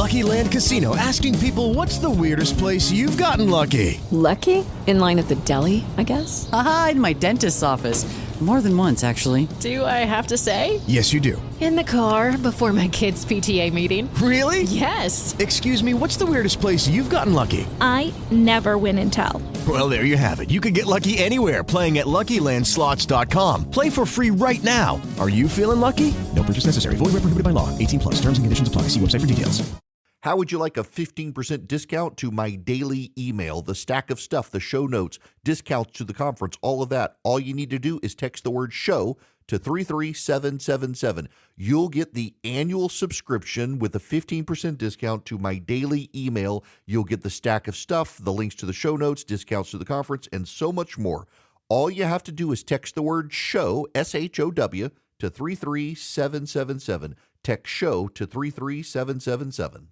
Lucky Land Casino, asking people, what's the weirdest place you've gotten lucky? Lucky? In line at the deli, I guess? Aha, in my dentist's office. More than once, actually. Do I have to say? Yes, you do. In the car before my kids' PTA meeting. Really? Yes. Excuse me, what's the weirdest place you've gotten lucky? I never win and tell. Well, there you have it. You can get lucky anywhere, playing at LuckyLandSlots.com. Play for free right now. Are you feeling lucky? No purchase necessary. Void where prohibited by law. 18 plus. Terms and conditions apply. See website for details. How would you like a 15% discount to my daily email, the stack of stuff, the show notes, discounts to the conference, all of that? All you need to do is text the word show to 33777. You'll get the annual subscription with a 15% discount to my daily email. You'll get the stack of stuff, the links to the show notes, discounts to the conference, and so much more. All you have to do is text the word show, SHOW, to 33777. Text show to 33777.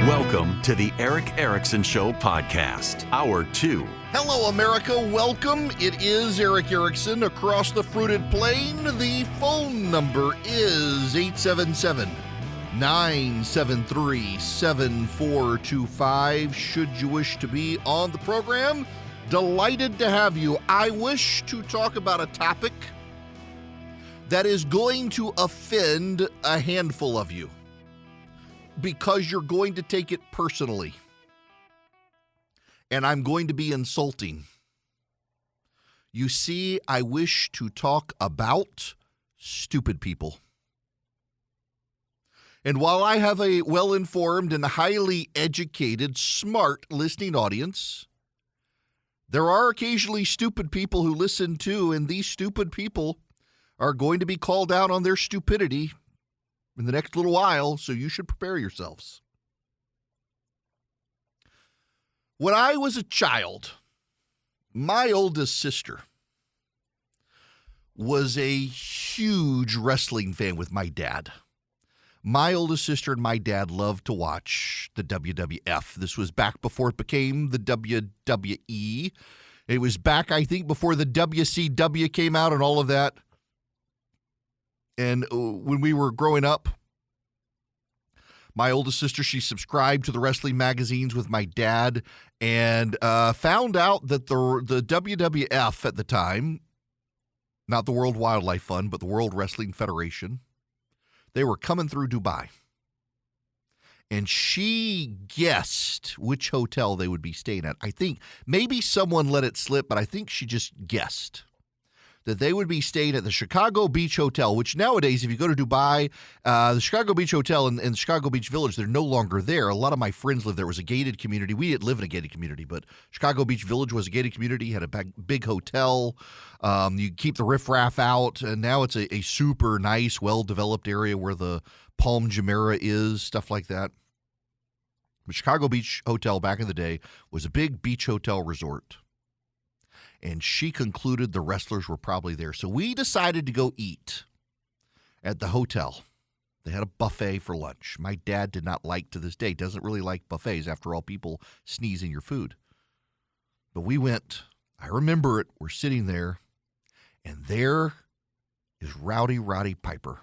Welcome to the Eric Erickson Show podcast, Hour 2. Hello, America. Welcome. It is Eric Erickson across the fruited plain. The phone number is 877-973-7425. Should you wish to be on the program, delighted to have you. I wish to talk about a topic that is going to offend a handful of you, because you're going to take it personally. And I'm going to be insulting. You see, I wish to talk about stupid people. And while I have a well-informed and highly educated, smart listening audience, there are occasionally stupid people who listen too, and these stupid people are going to be called out on their stupidity in the next little while, so you should prepare yourselves. When I was a child, my oldest sister was a huge wrestling fan with my dad. My oldest sister and my dad loved to watch the WWF. This was back before it became the WWE. It was back, I think, before the WCW came out and all of that. And when we were growing up, my oldest sister, she subscribed to the wrestling magazines with my dad and found out that the WWF at the time, not the World Wildlife Fund, but the World Wrestling Federation, they were coming through Dubai. And she guessed which hotel they would be staying at. I think maybe someone let it slip, but I think she just guessed that they would be staying at the Chicago Beach Hotel, which nowadays, if you go to Dubai, the Chicago Beach Hotel and the Chicago Beach Village, they're no longer there. A lot of my friends live there. It was a gated community. We didn't live in a gated community, but Chicago Beach Village was a gated community, had a big hotel. You keep the riffraff out, and now it's a super nice, well-developed area where the Palm Jumeirah is, stuff like that. But Chicago Beach Hotel back in the day was a big beach hotel resort. And she concluded the wrestlers were probably there. So we decided to go eat at the hotel. They had a buffet for lunch. My dad did not like, to this day, doesn't really like buffets. After all, people sneeze in your food. But we went. I remember it. We're sitting there, and there is Rowdy Roddy Piper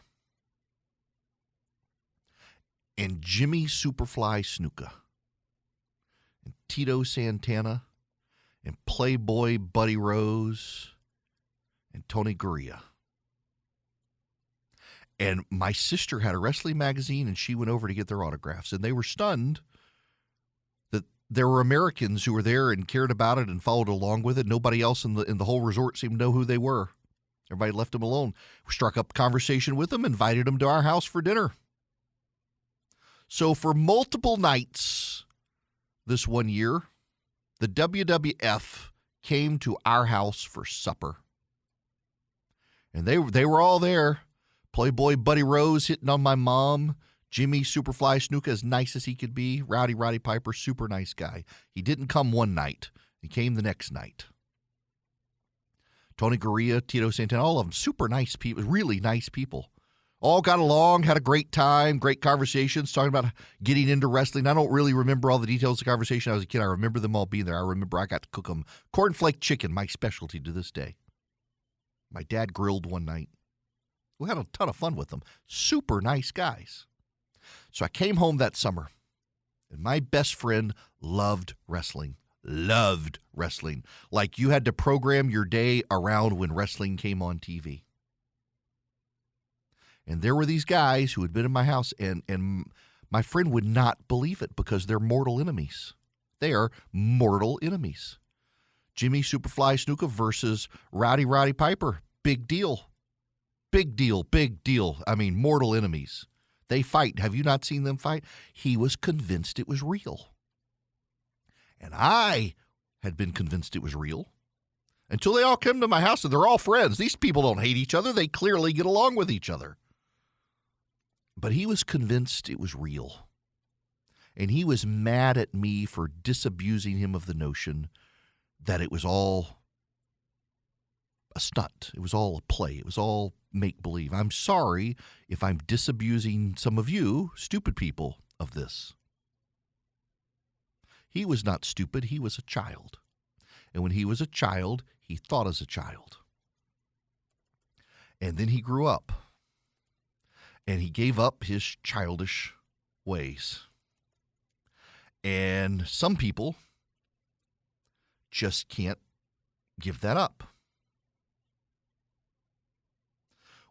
and Jimmy Superfly Snuka and Tito Santana and Playboy Buddy Rose and Tony Gurria. And my sister had a wrestling magazine, and she went over to get their autographs. And they were stunned that there were Americans who were there and cared about it and followed along with it. Nobody else in the whole resort seemed to know who they were. Everybody left them alone. We struck up conversation with them, invited them to our house for dinner. So for multiple nights this one year, the WWF came to our house for supper. And they were all there. Playboy Buddy Rose hitting on my mom. Jimmy Superfly Snuka, as nice as he could be. Rowdy Roddy Piper, super nice guy. He didn't come one night. He came the next night. Tony Gurria, Tito Santana, all of them, super nice people, really nice people. All got along, had a great time, great conversations, talking about getting into wrestling. I don't really remember all the details of the conversation. I was a kid. I remember them all being there. I remember I got to cook them cornflake chicken, my specialty to this day. My dad grilled one night. We had a ton of fun with them. Super nice guys. So I came home that summer, and my best friend loved wrestling. Loved wrestling. Like you had to program your day around when wrestling came on TV. And there were these guys who had been in my house, and my friend would not believe it because they're mortal enemies. They are mortal enemies. Jimmy Superfly Snuka versus Roddy Piper. Big deal. Big deal, big deal. I mean, mortal enemies. They fight. Have you not seen them fight? He was convinced it was real. And I had been convinced it was real until they all came to my house, and they're all friends. These people don't hate each other. They clearly get along with each other. But he was convinced it was real. And he was mad at me for disabusing him of the notion that it was all a stunt. It was all a play. It was all make-believe. I'm sorry if I'm disabusing some of you, stupid people, of this. He was not stupid. He was a child. And when he was a child, he thought as a child. And then he grew up. And he gave up his childish ways. And some people just can't give that up.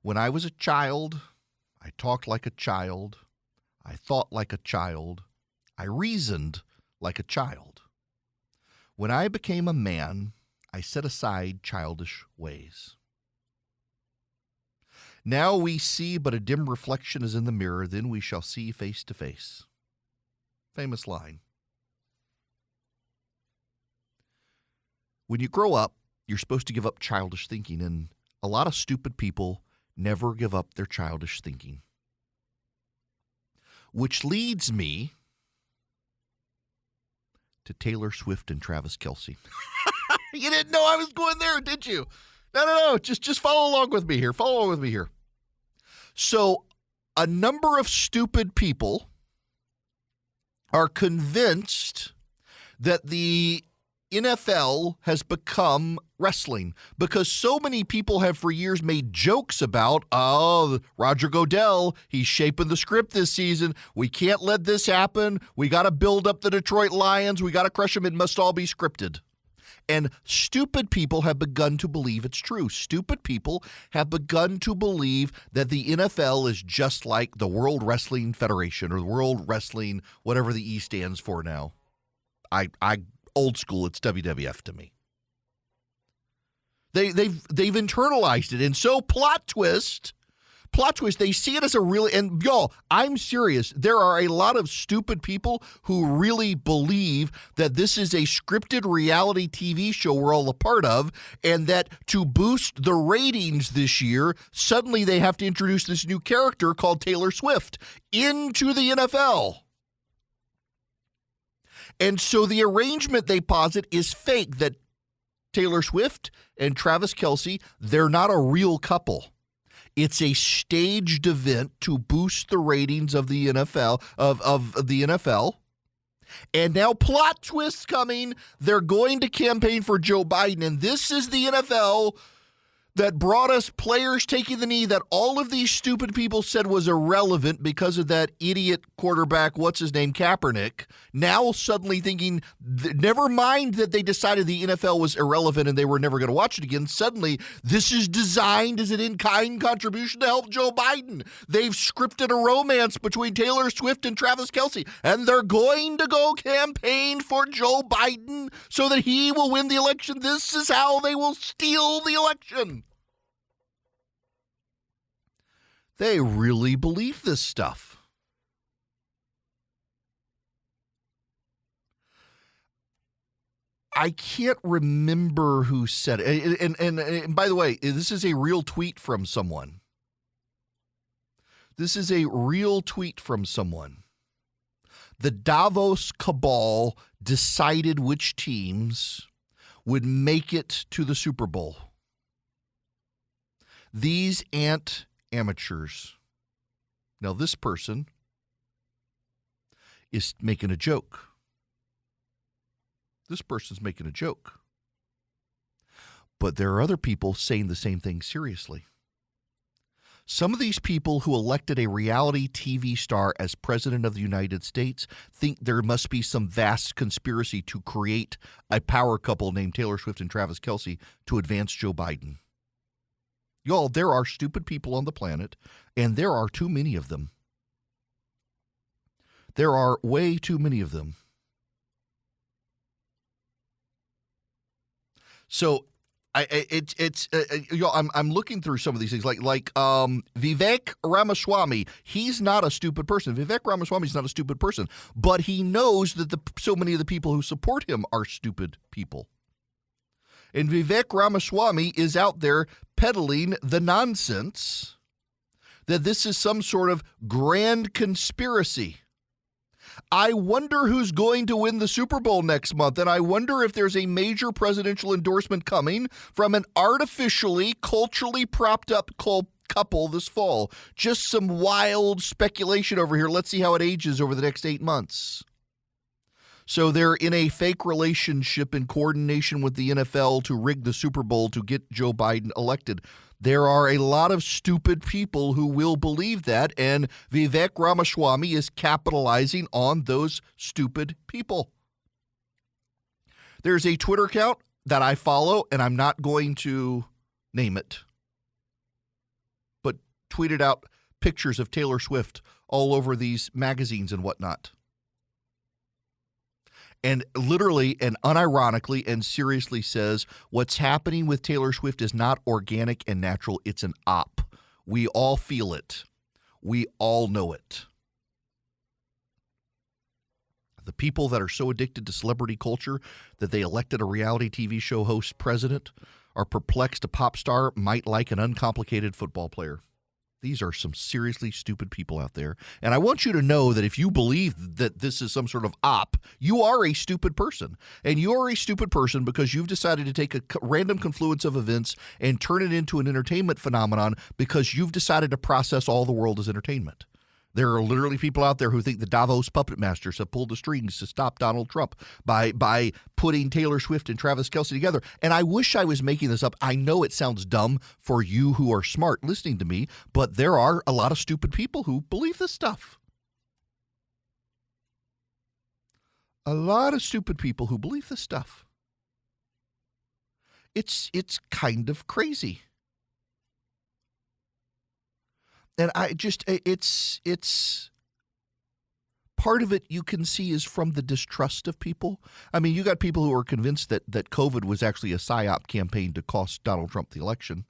When I was a child, I talked like a child. I thought like a child. I reasoned like a child. When I became a man, I set aside childish ways. Now we see but a dim reflection is in the mirror, then we shall see face to face. Famous line. When you grow up, you're supposed to give up childish thinking, and a lot of stupid people never give up their childish thinking. Which leads me to Taylor Swift and Travis Kelce. You didn't know I was going there, did you? No. Just follow along with me here. Follow along with me here. So, a number of stupid people are convinced that the NFL has become wrestling because so many people have for years made jokes about, Roger Goodell, he's shaping the script this season. We can't let this happen. We got to build up the Detroit Lions. We got to crush them. It must all be scripted. And stupid people have begun to believe it's true. Stupid people have begun to believe that the NFL is just like the World Wrestling Federation or the World Wrestling, whatever the E stands for now. I old school, it's WWF to me. They've internalized it. And so plot twist, they see it as a really, and y'all, I'm serious. There are a lot of stupid people who really believe that this is a scripted reality TV show we're all a part of, and that to boost the ratings this year, suddenly they have to introduce this new character called Taylor Swift into the NFL. And so the arrangement they posit is fake, that Taylor Swift and Travis Kelce, they're not a real couple. It's a staged event to boost the ratings of the NFL, of the NFL. And now plot twist coming. They're going to campaign for Joe Biden. And this is the NFL that brought us players taking the knee that all of these stupid people said was irrelevant because of that idiot quarterback, what's his name, Kaepernick, now suddenly thinking, never mind that they decided the NFL was irrelevant and they were never going to watch it again. Suddenly, this is designed as an in-kind contribution to help Joe Biden. They've scripted a romance between Taylor Swift and Travis Kelce, and they're going to go campaign for Joe Biden so that he will win the election. This is how they will steal the election. They really believe this stuff. I can't remember who said it. And by the way, this is a real tweet from someone. This is a real tweet from someone. The Davos cabal decided which teams would make it to the Super Bowl. These amateurs. Now, this person is making a joke. This person's making a joke. But there are other people saying the same thing seriously. Some of these people who elected a reality TV star as president of the United States think there must be some vast conspiracy to create a power couple named Taylor Swift and Travis Kelce to advance Joe Biden. Y'all, there are stupid people on the planet, and there are too many of them. There are way too many of them. So I'm looking through some of these things, like Vivek Ramaswamy. He's not a stupid person. Vivek Ramaswamy is not a stupid person, but he knows that so many of the people who support him are stupid people. And Vivek Ramaswamy is out there peddling the nonsense that this is some sort of grand conspiracy. I wonder who's going to win the Super Bowl next month, and I wonder if there's a major presidential endorsement coming from an artificially, culturally propped up couple this fall. Just some wild speculation over here. Let's see how it ages over the next 8 months. So they're in a fake relationship in coordination with the NFL to rig the Super Bowl to get Joe Biden elected. There are a lot of stupid people who will believe that, and Vivek Ramaswamy is capitalizing on those stupid people. There's a Twitter account that I follow, and I'm not going to name it, but tweeted out pictures of Taylor Swift all over these magazines and whatnot. And literally and unironically and seriously says what's happening with Taylor Swift is not organic and natural. It's an op. We all feel it. We all know it. The people that are so addicted to celebrity culture that they elected a reality TV show host president are perplexed a pop star might like an uncomplicated football player. These are some seriously stupid people out there. And I want you to know that if you believe that this is some sort of op, you are a stupid person. And you are a stupid person because you've decided to take a random confluence of events and turn it into an entertainment phenomenon because you've decided to process all the world as entertainment. There are literally people out there who think the Davos puppet masters have pulled the strings to stop Donald Trump by putting Taylor Swift and Travis Kelce together. And I wish I was making this up. I know it sounds dumb for you who are smart listening to me, but there are a lot of stupid people who believe this stuff. A lot of stupid people who believe this stuff. It's kind of crazy. And it's part of it you can see is from the distrust of people. I mean, you got people who are convinced that COVID was actually a PSYOP campaign to cost Donald Trump the election.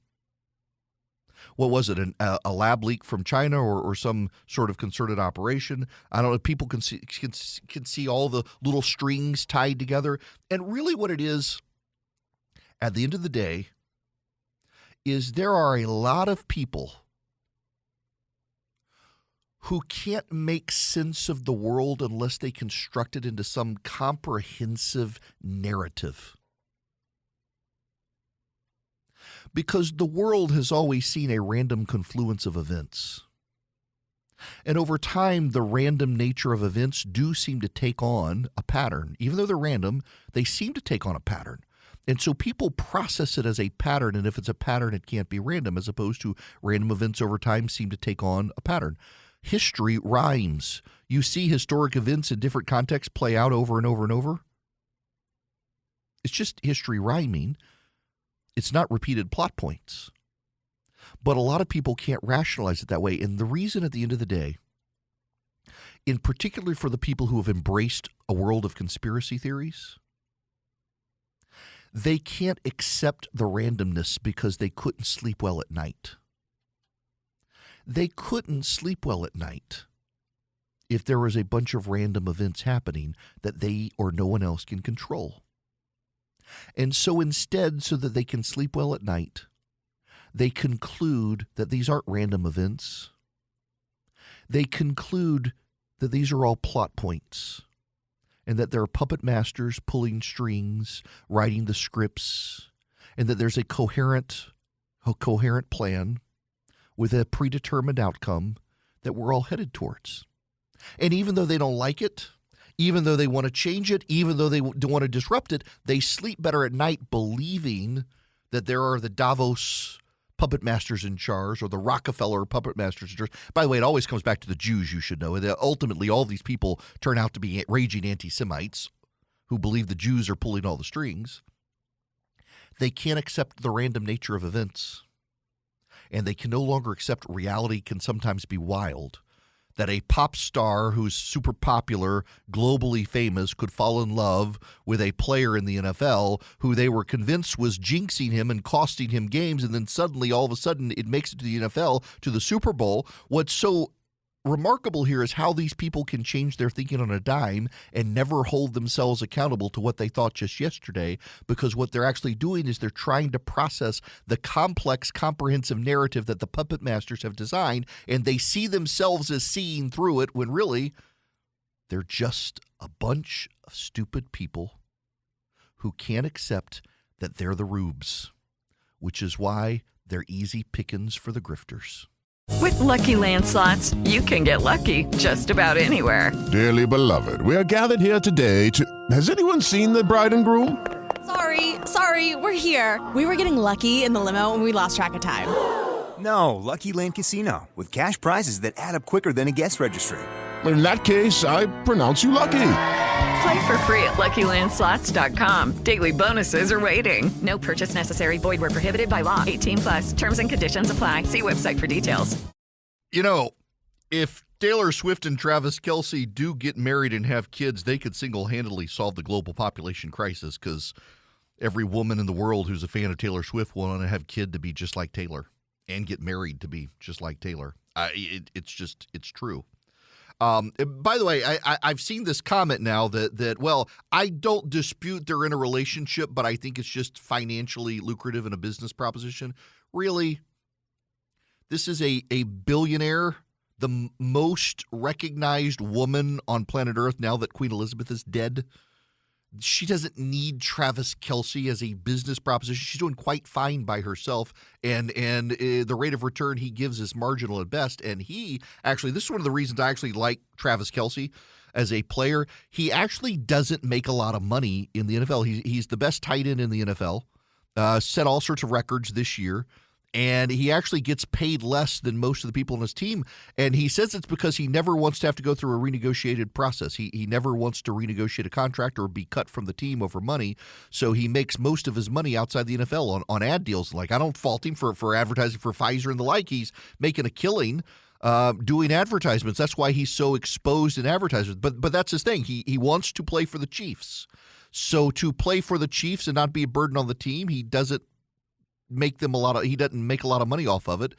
What was it, a lab leak from China or some sort of concerted operation? I don't know. People can see all the little strings tied together. And really what it is, at the end of the day, is there are a lot of people who can't make sense of the world unless they construct it into some comprehensive narrative. Because the world has always seen a random confluence of events. And over time, the random nature of events do seem to take on a pattern. Even though they're random, they seem to take on a pattern. And so people process it as a pattern, and if it's a pattern, it can't be random, as opposed to random events over time seem to take on a pattern. History rhymes. You see historic events in different contexts play out over and over and over. It's just history rhyming. It's not repeated plot points. But a lot of people can't rationalize it that way. And the reason at the end of the day, in particular for the people who have embraced a world of conspiracy theories, they can't accept the randomness because they couldn't sleep well at night. They couldn't sleep well at night if there was a bunch of random events happening that they or no one else can control. And so instead, so that they can sleep well at night, they conclude that these aren't random events. They conclude that these are all plot points and that there are puppet masters pulling strings, writing the scripts, and that there's a coherent plan with a predetermined outcome that we're all headed towards. And even though they don't like it, even though they want to change it, even though they want to disrupt it, they sleep better at night believing that there are the Davos puppet masters in charge or the Rockefeller puppet masters in charge. By the way, it always comes back to the Jews, you should know. Ultimately, all these people turn out to be raging anti-Semites who believe the Jews are pulling all the strings. They can't accept the random nature of events. And they can no longer accept reality can sometimes be wild. That a pop star who's super popular, globally famous, could fall in love with a player in the NFL who they were convinced was jinxing him and costing him games, and then suddenly, all of a sudden, it makes it to the NFL, to the Super Bowl. What's so remarkable here is how these people can change their thinking on a dime and never hold themselves accountable to what they thought just yesterday, because what they're actually doing is they're trying to process the complex, comprehensive narrative that the puppet masters have designed, and they see themselves as seeing through it when really they're just a bunch of stupid people who can't accept that they're the rubes, which is why they're easy pickings for the grifters. With Lucky Land Slots, you can get lucky just about anywhere. Dearly beloved, we are gathered here today to... Has anyone seen the bride and groom? Sorry, we're here. We were getting lucky in the limo and we lost track of time. No, Lucky Land Casino, with cash prizes that add up quicker than a guest registry. In that case, I pronounce you lucky. Play for free at LuckyLandSlots.com. Daily bonuses are waiting. No purchase necessary. Void where prohibited by law. 18+. Terms and conditions apply. See website for details. You know, if Taylor Swift and Travis Kelce do get married and have kids, they could single-handedly solve the global population crisis, because every woman in the world who's a fan of Taylor Swift will want to have a kid to be just like Taylor and get married to be just like Taylor. It's true. By the way, I've seen this comment now that, well, I don't dispute they're in a relationship, but I think it's just financially lucrative in a business proposition. Really? This is a billionaire, the most recognized woman on planet Earth now that Queen Elizabeth is dead. She doesn't need Travis Kelce as a business proposition. She's doing quite fine by herself, and the rate of return he gives is marginal at best. And he actually, this is one of the reasons I actually like Travis Kelce as a player. He actually doesn't make a lot of money in the NFL. He's the best tight end in the NFL, set all sorts of records this year. And he actually gets paid less than most of the people on his team. And he says it's because he never wants to have to go through a renegotiated process. He never wants to renegotiate a contract or be cut from the team over money. So he makes most of his money outside the NFL on ad deals. Like, I don't fault him for advertising for Pfizer and the like. He's making a killing doing advertisements. That's why he's so exposed in advertisements. But that's his thing. He wants to play for the Chiefs. So to play for the Chiefs and not be a burden on the team, he doesn't make he doesn't make a lot of money off of it.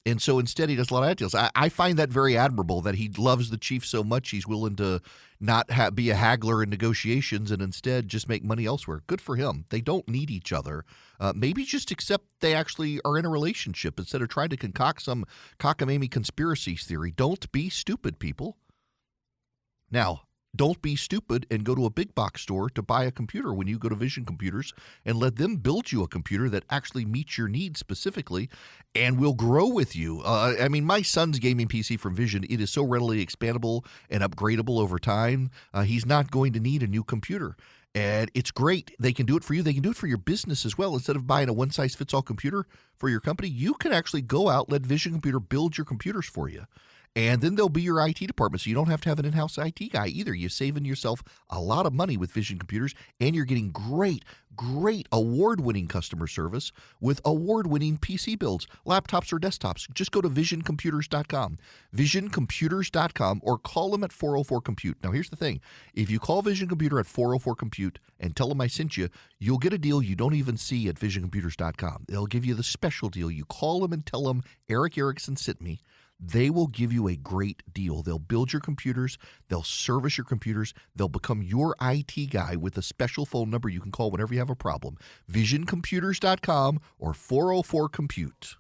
And so instead he does a lot of ad deals. I find that very admirable, that he loves the Chiefs so much he's willing to not be a haggler in negotiations and instead just make money elsewhere. Good for him. They don't need each other. Maybe just accept they actually are in a relationship instead of trying to concoct some cockamamie conspiracy theory. Don't be stupid, people. Now, don't be stupid and go to a big box store to buy a computer when you go to Vision Computers, and let them build you a computer that actually meets your needs specifically and will grow with you. I mean, my son's gaming PC from Vision, it is so readily expandable and upgradable over time. He's not going to need a new computer. And it's great. They can do it for you. They can do it for your business as well. Instead of buying a one-size-fits-all computer for your company, you can actually go out, let Vision Computer build your computers for you. And then they'll be your IT department, so you don't have to have an in-house IT guy either. You're saving yourself a lot of money with Vision Computers, and you're getting great award-winning customer service with award-winning PC builds, laptops or desktops. Just go to visioncomputers.com, visioncomputers.com, or call them at 404-COMPUTE. Now, here's the thing. If you call Vision Computer at 404-COMPUTE and tell them I sent you, you'll get a deal you don't even see at visioncomputers.com. They'll give you the special deal. You call them and tell them Eric Erickson sent me. They will give you a great deal. They'll build your computers. They'll service your computers. They'll become your IT guy with a special phone number you can call whenever you have a problem. VisionComputers.com or 404-COMPUTE.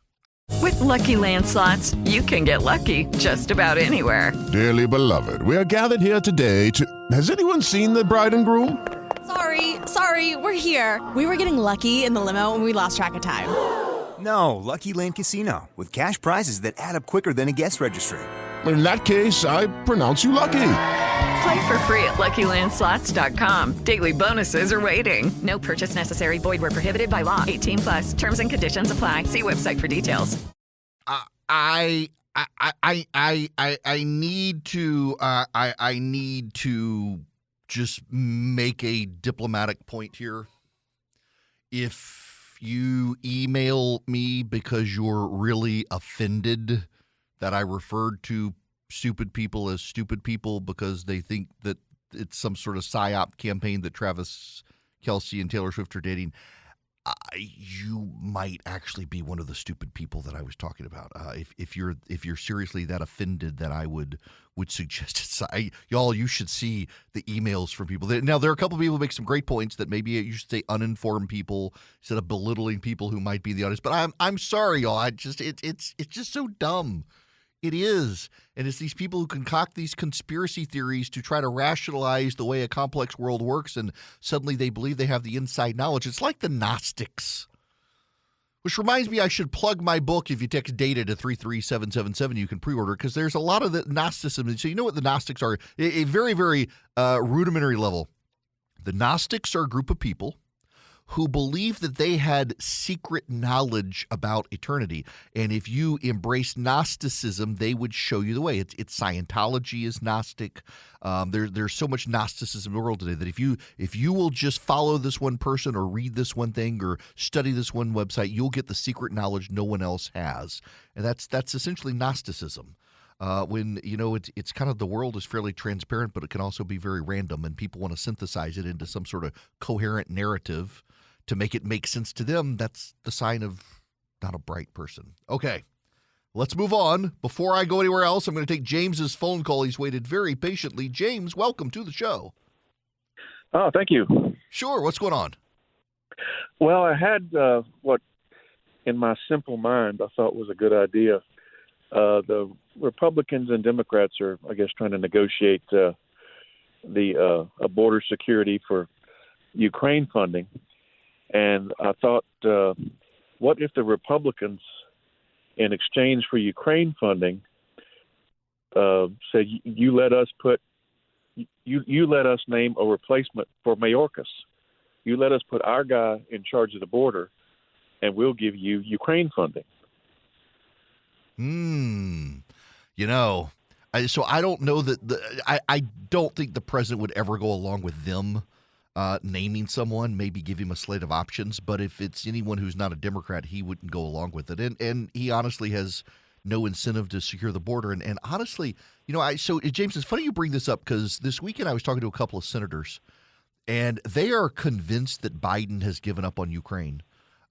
With Lucky Land Slots, you can get lucky just about anywhere. Dearly beloved, we are gathered here today to... Has anyone seen the bride and groom? Sorry, we're here. We were getting lucky in the limo and we lost track of time. No, Lucky Land Casino, with cash prizes that add up quicker than a guest registry. In that case, I pronounce you lucky. Play for free at LuckyLandSlots.com. Daily bonuses are waiting. No purchase necessary. Void where prohibited by law. 18 plus. Terms and conditions apply. See website for details. I need to just make a diplomatic point here. If you email me because you're really offended that I referred to stupid people as stupid people because they think that it's some sort of PSYOP campaign that Travis Kelce and Taylor Swift are dating, you might actually be one of the stupid people that I was talking about. If you're seriously that offended, that I would suggest it. Y'all, you should see the emails from people. Now, there are a couple of people who make some great points that maybe you should say uninformed people instead of belittling people who might be the audience. But I'm sorry, y'all. It's just so dumb. It is. And it's these people who concoct these conspiracy theories to try to rationalize the way a complex world works, and suddenly they believe they have the inside knowledge. It's like the Gnostics. Which reminds me, I should plug my book. If you text DATA to 33777, you can pre-order, because there's a lot of the Gnosticism. So you know what the Gnostics are? A very, very rudimentary level. The Gnostics are a group of people who believed that they had secret knowledge about eternity. And if you embrace Gnosticism, they would show you the way. It's Scientology is Gnostic. There's so much Gnosticism in the world today that if you will just follow this one person or read this one thing or study this one website, you'll get the secret knowledge no one else has. And that's essentially Gnosticism. When, it's kind of, the world is fairly transparent, but it can also be very random, and people want to synthesize it into some sort of coherent narrative to make it make sense to them. That's the sign of not a bright person. Okay, let's move on. Before I go anywhere else, I'm going to take James's phone call. He's waited very patiently. James, welcome to the show. Oh, thank you. Sure. What's going on? Well, I had what, in my simple mind, I thought was a good idea. The Republicans and Democrats are, I guess, trying to negotiate the border security for Ukraine funding. And I thought, what if the Republicans, in exchange for Ukraine funding, said, you let us name a replacement for Mayorkas. You let us put our guy in charge of the border, and we'll give you Ukraine funding. So I don't know that I don't think the president would ever go along with them naming someone, maybe give him a slate of options. But if it's anyone who's not a Democrat, he wouldn't go along with it. And he honestly has no incentive to secure the border. And honestly, so James, it's funny you bring this up, because this weekend I was talking to a couple of senators, and they are convinced that Biden has given up on Ukraine.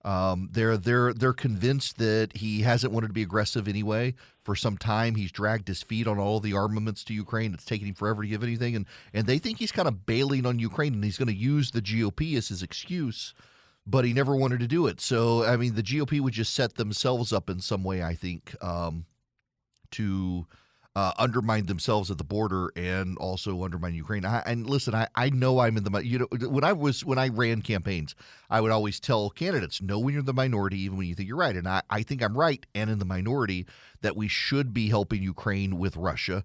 They're convinced that he hasn't wanted to be aggressive anyway. For some time, he's dragged his feet on all the armaments to Ukraine. It's taken him forever to give anything, and they think he's kind of bailing on Ukraine, and he's going to use the GOP as his excuse, but he never wanted to do it. So, I mean, the GOP would just set themselves up in some way, I think, to undermine themselves at the border and also undermine Ukraine. And listen, I know I'm in the when I ran campaigns, I would always tell candidates, know when you're in the minority, even when you think you're right. And I think I'm right and in the minority that we should be helping Ukraine with Russia.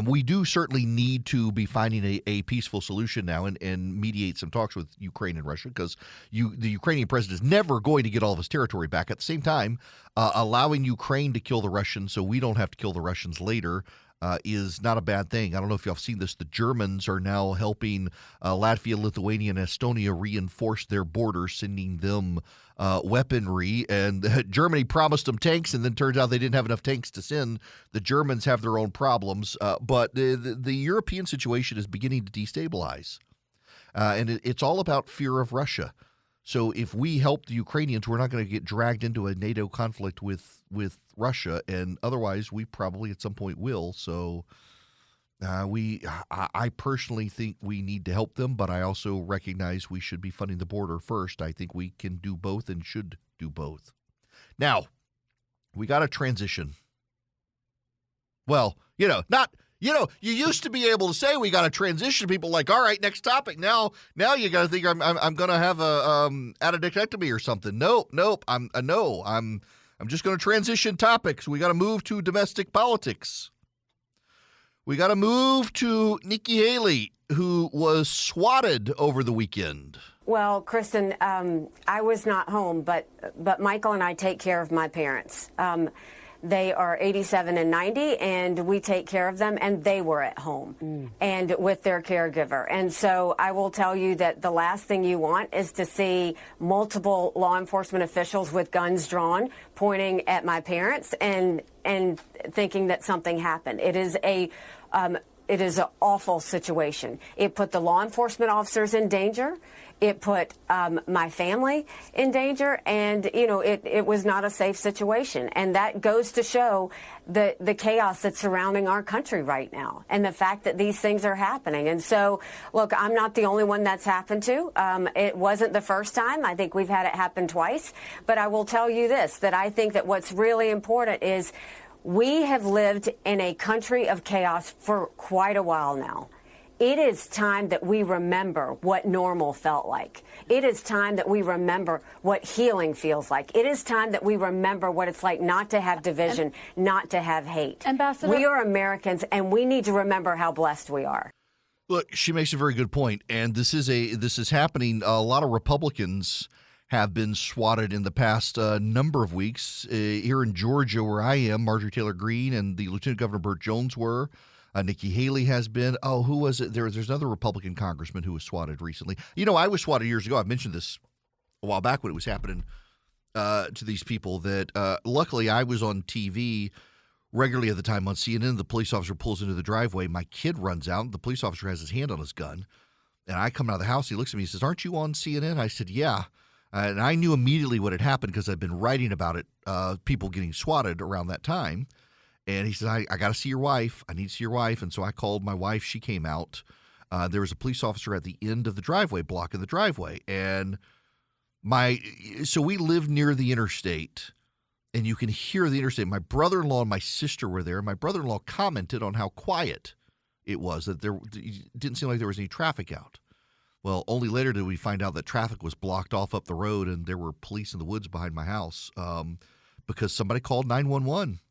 We do certainly need to be finding a peaceful solution now and mediate some talks with Ukraine and Russia, because the Ukrainian president is never going to get all of his territory back. At the same time, allowing Ukraine to kill the Russians so we don't have to kill the Russians later is not a bad thing. I don't know if y'all have seen this. The Germans are now helping Latvia, Lithuania, and Estonia reinforce their borders, sending them weaponry. And Germany promised them tanks, and then turns out they didn't have enough tanks to send. The Germans have their own problems. But the European situation is beginning to destabilize. And it's all about fear of Russia. So if we help the Ukrainians, we're not going to get dragged into a NATO conflict with Russia, and otherwise we probably at some point will. So I personally think we need to help them, but I also recognize we should be funding the border first. I think we can do both and should do both. Now, we got to transition. Well, you used to be able to say we got to transition. People like, all right, next topic. Now you got to think I'm going to have a adadectomy or something. Nope. I'm just going to transition topics. We got to move to domestic politics. We got to move to Nikki Haley, who was swatted over the weekend. Well, Kristen, I was not home, but Michael and I take care of my parents. They are 87 and 90, and we take care of them, and they were at home and with their caregiver. And so I will tell you that the last thing you want is to see multiple law enforcement officials with guns drawn pointing at my parents and thinking that something happened. It is an awful situation. It put the law enforcement officers in danger. It put my family in danger, and, you know, it was not a safe situation. And that goes to show the chaos that's surrounding our country right now and the fact that these things are happening. And so, look, I'm not the only one that's happened to. It wasn't the first time. I think we've had it happen twice. But I will tell you this, that I think that what's really important is we have lived in a country of chaos for quite a while now. It is time that we remember what normal felt like. It is time that we remember what healing feels like. It is time that we remember what it's like not to have division, not to have hate. Ambassador, we are Americans, and we need to remember how blessed we are. Look, she makes a very good point, and this is happening. A lot of Republicans have been swatted in the past number of weeks. Here in Georgia, where I am, Marjorie Taylor Greene and the Lieutenant Governor Burt Jones were. Nikki Haley has been. Oh, who was it? There's another Republican congressman who was swatted recently. You know, I was swatted years ago. I've mentioned this a while back when it was happening to these people. That luckily I was on TV regularly at the time on CNN. The police officer pulls into the driveway. My kid runs out. The police officer has his hand on his gun. And I come out of the house. He looks at me. He says, "Aren't you on CNN?" I said, "Yeah." And I knew immediately what had happened because I'd been writing about it, people getting swatted around that time. And he said, I got to see your wife. I need to see your wife. And so I called my wife. She came out. There was a police officer at the end of the driveway, blocking the driveway. And so we live near the interstate, and you can hear the interstate. My brother-in-law and my sister were there. My brother-in-law commented on how quiet it was, that there didn't seem like there was any traffic out. Well, only later did we find out that traffic was blocked off up the road, and there were police in the woods behind my house because somebody called 911.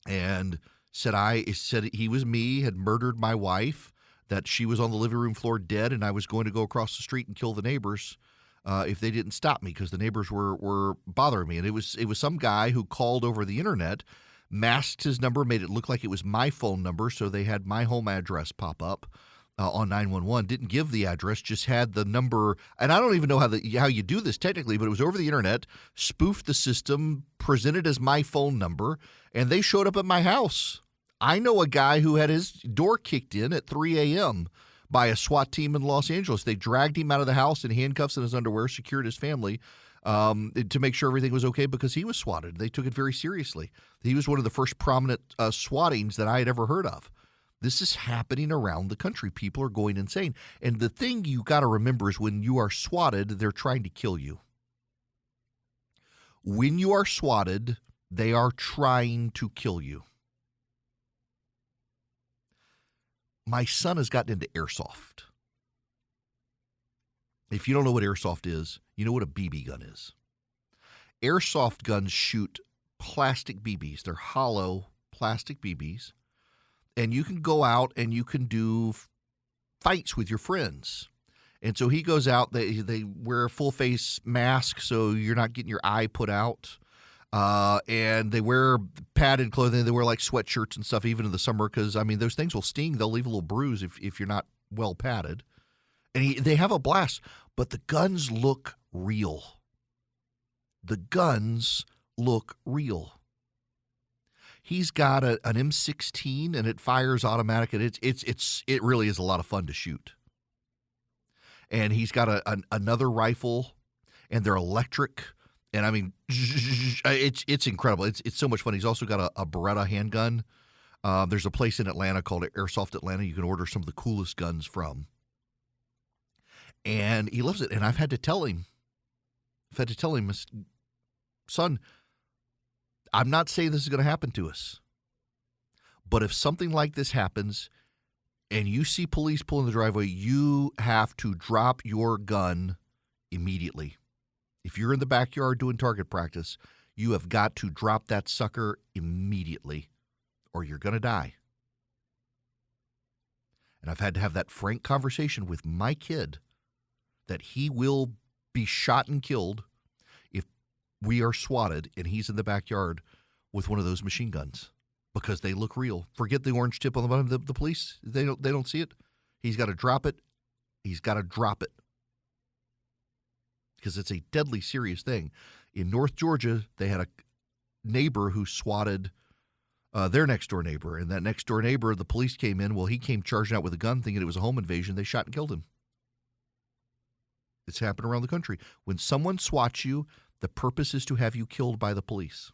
And said he was me, had murdered my wife, that she was on the living room floor dead, and I was going to go across the street and kill the neighbors if they didn't stop me because the neighbors were bothering me. And it was some guy who called over the internet, masked his number, made it look like it was my phone number, so they had my home address pop up on 911. Didn't give the address, just had the number. And I don't even know how you do this technically, but it was over the internet, spoofed the system, presented as my phone number, and they showed up at my house. I know a guy who had his door kicked in at 3 a.m. by a SWAT team in Los Angeles. They dragged him out of the house in handcuffs and his underwear, secured his family to make sure everything was okay because he was swatted. They took it very seriously. He was one of the first prominent swattings that I had ever heard of. This is happening around the country. People are going insane. And the thing you got to remember is when you are swatted, they're trying to kill you. When you are swatted, they are trying to kill you. My son has gotten into airsoft. If you don't know what airsoft is, you know what a BB gun is. Airsoft guns shoot plastic BBs. They're hollow plastic BBs. And you can go out and you can do fights with your friends. And so he goes out, they wear a full face mask so you're not getting your eye put out. And they wear padded clothing. They wear like sweatshirts and stuff even in the summer because, I mean, those things will sting. They'll leave a little bruise if you're not well padded. And they have a blast, but the guns look real. The guns look real. He's got an M16 and it fires automatic, and it really is a lot of fun to shoot. And he's got another rifle, and they're electric. And I mean, it's incredible. It's so much fun. He's also got a Beretta handgun. There's a place in Atlanta called Airsoft Atlanta. You can order some of the coolest guns from. And he loves it. And I've had to tell him, son, I'm not saying this is going to happen to us. But if something like this happens and you see police pull in the driveway, you have to drop your gun immediately. If you're in the backyard doing target practice, you have got to drop that sucker immediately or you're going to die. And I've had to have that frank conversation with my kid that he will be shot and killed if we are swatted and he's in the backyard with one of those machine guns because they look real. Forget the orange tip on the bottom. The police, they don't see it. He's got to drop it. He's got to drop it because it's a deadly serious thing. In North Georgia, they had a neighbor who swatted their next-door neighbor, and that next-door neighbor, the police came in. Well, he came charging out with a gun thinking it was a home invasion. They shot and killed him. It's happened around the country. When someone swats you, the purpose is to have you killed by the police.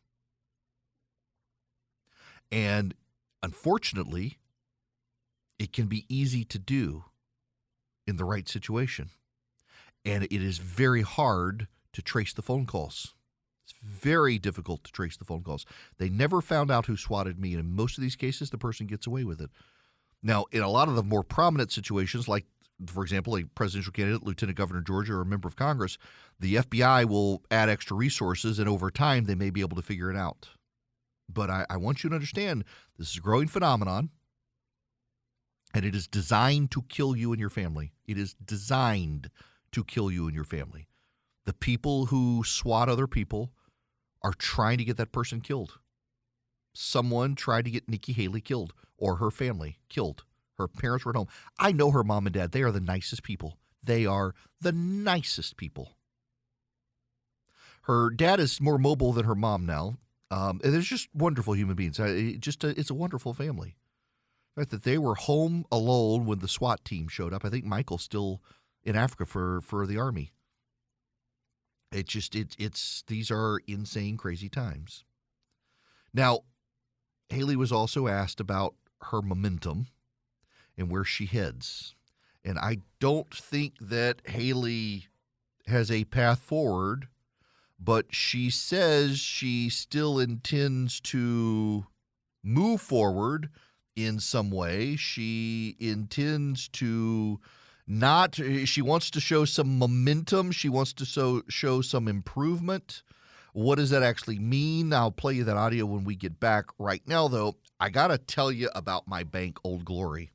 And unfortunately, it can be easy to do in the right situation. And it is very hard to trace the phone calls. It's very difficult to trace the phone calls. They never found out who swatted me, and in most of these cases, the person gets away with it. Now, in a lot of the more prominent situations, like, for example, a presidential candidate, lieutenant governor of Georgia, or a member of Congress, the FBI will add extra resources, and over time, they may be able to figure it out. But I want you to understand this is a growing phenomenon, and it is designed to kill you and your family. It is designed to kill you and your family. The people who swat other people are trying to get that person killed. Someone tried to get Nikki Haley killed or her family killed. Her parents were at home. I know her mom and dad. They are the nicest people. They are the nicest people. Her dad is more mobile than her mom now. And they're just wonderful human beings. It's a wonderful family. The fact that they were home alone when the SWAT team showed up. I think Michael's still in Africa for the Army. These are insane, crazy times. Now, Haley was also asked about her momentum and where she heads. And I don't think that Haley has a path forward, but she says she still intends to move forward in some way. She intends to she wants to show some momentum. She wants to show some improvement. What does that actually mean? I'll play you that audio when we get back. Right now, though, I got to tell you about my bank, Old Glory.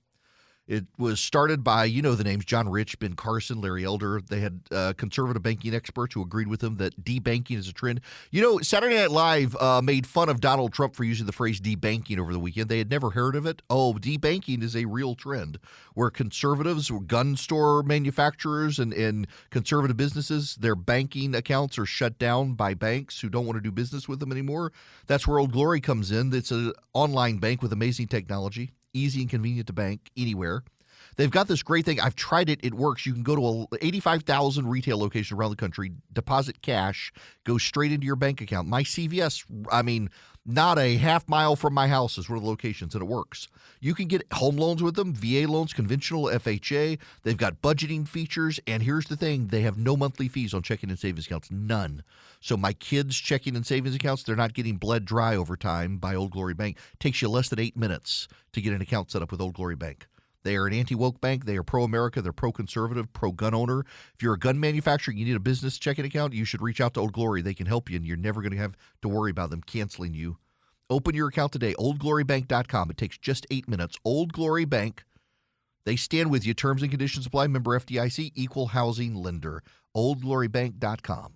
It was started by, you know the names, John Rich, Ben Carson, Larry Elder. They had conservative banking experts who agreed with them that debanking is a trend. You know, Saturday Night Live made fun of Donald Trump for using the phrase debanking over the weekend. They had never heard of it. Oh, debanking is a real trend where conservatives, gun store manufacturers, and conservative businesses, their banking accounts are shut down by banks who don't want to do business with them anymore. That's where Old Glory comes in. It's an online bank with amazing technology. Easy and convenient to bank anywhere. They've got this great thing. I've tried it. It works. You can go to 85,000 retail locations around the country, deposit cash, go straight into your bank account. My CVS, not a half mile from my house is one of the locations, and it works. You can get home loans with them, VA loans, conventional, FHA. They've got budgeting features, and here's the thing. They have no monthly fees on checking and savings accounts, none. So my kids' checking and savings accounts, they're not getting bled dry over time by Old Glory Bank. It takes you less than 8 minutes to get an account set up with Old Glory Bank. They are an anti-woke bank. They are pro-America. They're pro-conservative, pro-gun owner. If you're a gun manufacturer, you need a business checking account, you should reach out to Old Glory. They can help you, and you're never going to have to worry about them canceling you. Open your account today, oldglorybank.com. It takes just 8 minutes. Old Glory Bank. They stand with you. Terms and conditions apply. Member FDIC, equal housing lender. oldglorybank.com.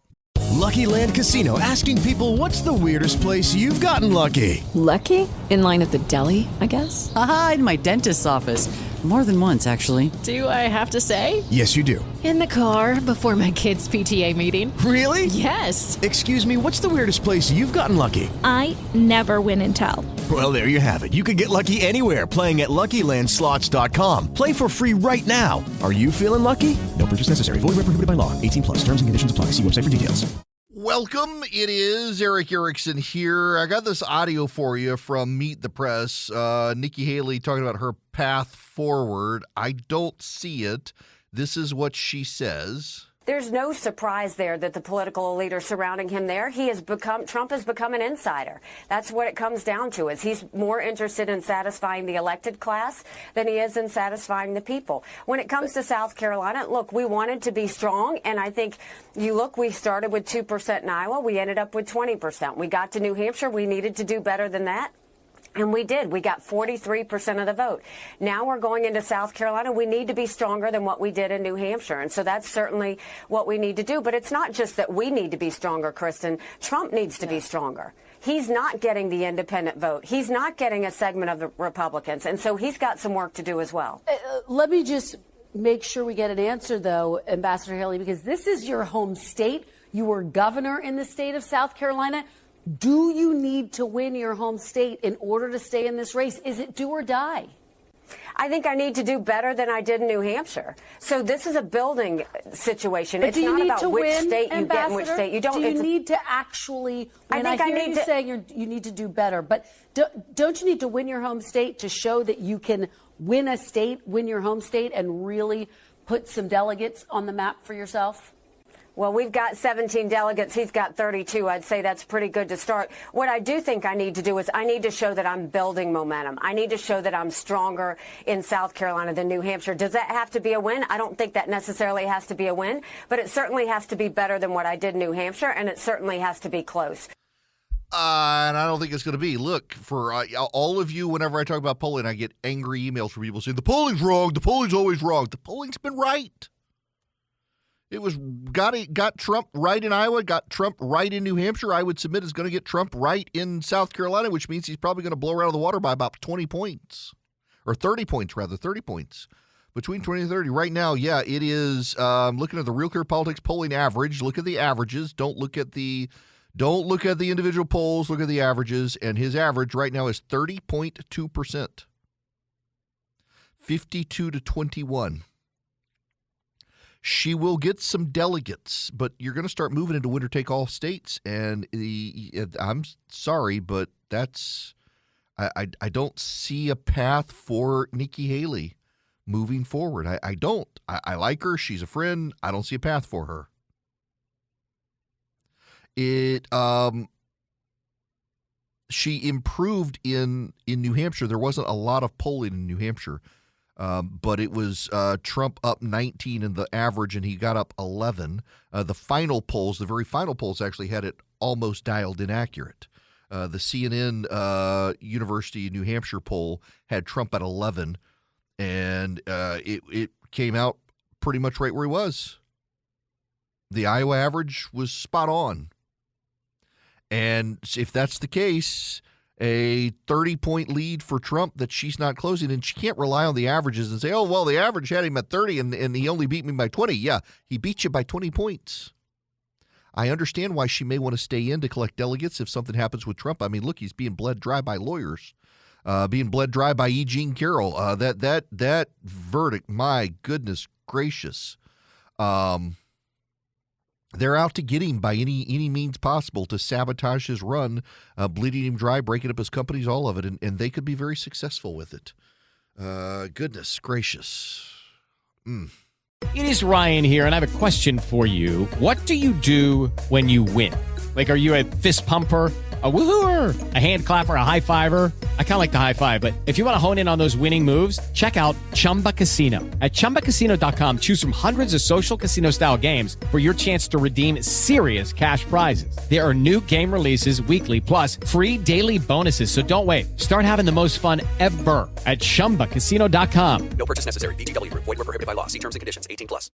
Lucky Land Casino, asking people, what's the weirdest place you've gotten lucky? Lucky? In line at the deli, I guess? Aha, in my dentist's office. More than once, actually. Do I have to say? Yes, you do. In the car before my kids' PTA meeting. Really? Yes. Excuse me, what's the weirdest place you've gotten lucky? I never win and tell. Well, there you have it. You can get lucky anywhere, playing at LuckyLandSlots.com. Play for free right now. Are you feeling lucky? No purchase necessary. Void where prohibited by law. 18+. Terms and conditions apply. See website for details. Welcome. It is Eric Erickson here. I got this audio for you from Meet the Press. Nikki Haley talking about her path forward. I don't see it. This is what she says. There's no surprise there that the political elite are surrounding him there. Trump has become an insider. That's what it comes down to, is he's more interested in satisfying the elected class than he is in satisfying the people. When it comes to South Carolina, look, we wanted to be strong, and I think we started with 2% in Iowa. We ended up with 20%. We got to New Hampshire. We needed to do better than that. And we did. We got 43% of the vote. Now we're going into South Carolina. We need to be stronger than what we did in New Hampshire. And so that's certainly what we need to do. But it's not just that we need to be stronger, Kristen. Trump needs to be stronger. He's not getting the independent vote. He's not getting a segment of the Republicans. And so he's got some work to do as well. Let me just make sure we get an answer, though, Ambassador Haley, because this is your home state. You were governor in the state of South Carolina. Do you need to win your home state in order to stay in this race? Is it do or die? I think I need to do better than I did in New Hampshire. So this is a building situation. But it's do you not need about to which win, state you get and which Ambassador? state you don't. Do you need to actually win? I hear need you to saying you need to do better, but don't you need to win your home state to show that you can win a state, win your home state, and really put some delegates on the map for yourself? Well, we've got 17 delegates. He's got 32. I'd say that's pretty good to start. What I do think I need to do is I need to show that I'm building momentum. I need to show that I'm stronger in South Carolina than New Hampshire. Does that have to be a win? I don't think that necessarily has to be a win, but it certainly has to be better than what I did in New Hampshire, and it certainly has to be close. And I don't think it's going to be. Look, for all of you, whenever I talk about polling, I get angry emails from people saying, the polling's wrong. The polling's always wrong. The polling's been right. It was got Trump right in Iowa, got Trump right in New Hampshire. I would submit is going to get Trump right in South Carolina, which means he's probably going to blow her out of the water by about 20 points. Or 30 points, rather, 30 points. Between 20 and 30. Right now, yeah, it is looking at the Real Clear Politics polling average. Look at the averages. Don't look at the individual polls. Look at the averages. And his average right now is 30.2%. 52 to 21. She will get some delegates, but you're going to start moving into winner-take-all states. And I'm sorry, but I don't see a path for Nikki Haley moving forward. I don't. I like her. She's a friend. I don't see a path for her. She improved in New Hampshire. There wasn't a lot of polling in New Hampshire. But it was Trump up 19 in the average, and he got up 11. The very final polls actually had it almost dialed in accurate. The CNN University of New Hampshire poll had Trump at 11, and it came out pretty much right where he was. The Iowa average was spot on. And if that's the case, a 30-point lead for Trump that she's not closing, and she can't rely on the averages and say, oh, well, the average had him at 30 and he only beat me by 20. Yeah, he beat you by 20 points. I understand why she may want to stay in to collect delegates if something happens with Trump. I mean, look, he's being bled dry by lawyers, being bled dry by E. Jean Carroll. That verdict, my goodness gracious. They're out to get him by any means possible to sabotage his run, bleeding him dry, breaking up his companies, all of it, and they could be very successful with it. Goodness gracious. It is Ryan here, and I have a question for you. What do you do when you win? Like, are you a fist pumper, a woohooer, a hand clapper, a high fiver? I kind of like the high five, but if you want to hone in on those winning moves, check out Chumba Casino. At ChumbaCasino.com, choose from hundreds of social casino-style games for your chance to redeem serious cash prizes. There are new game releases weekly, plus free daily bonuses, so don't wait. Start having the most fun ever at ChumbaCasino.com. No purchase necessary. VGW Group. Void where prohibited by law. See terms and conditions. 18+.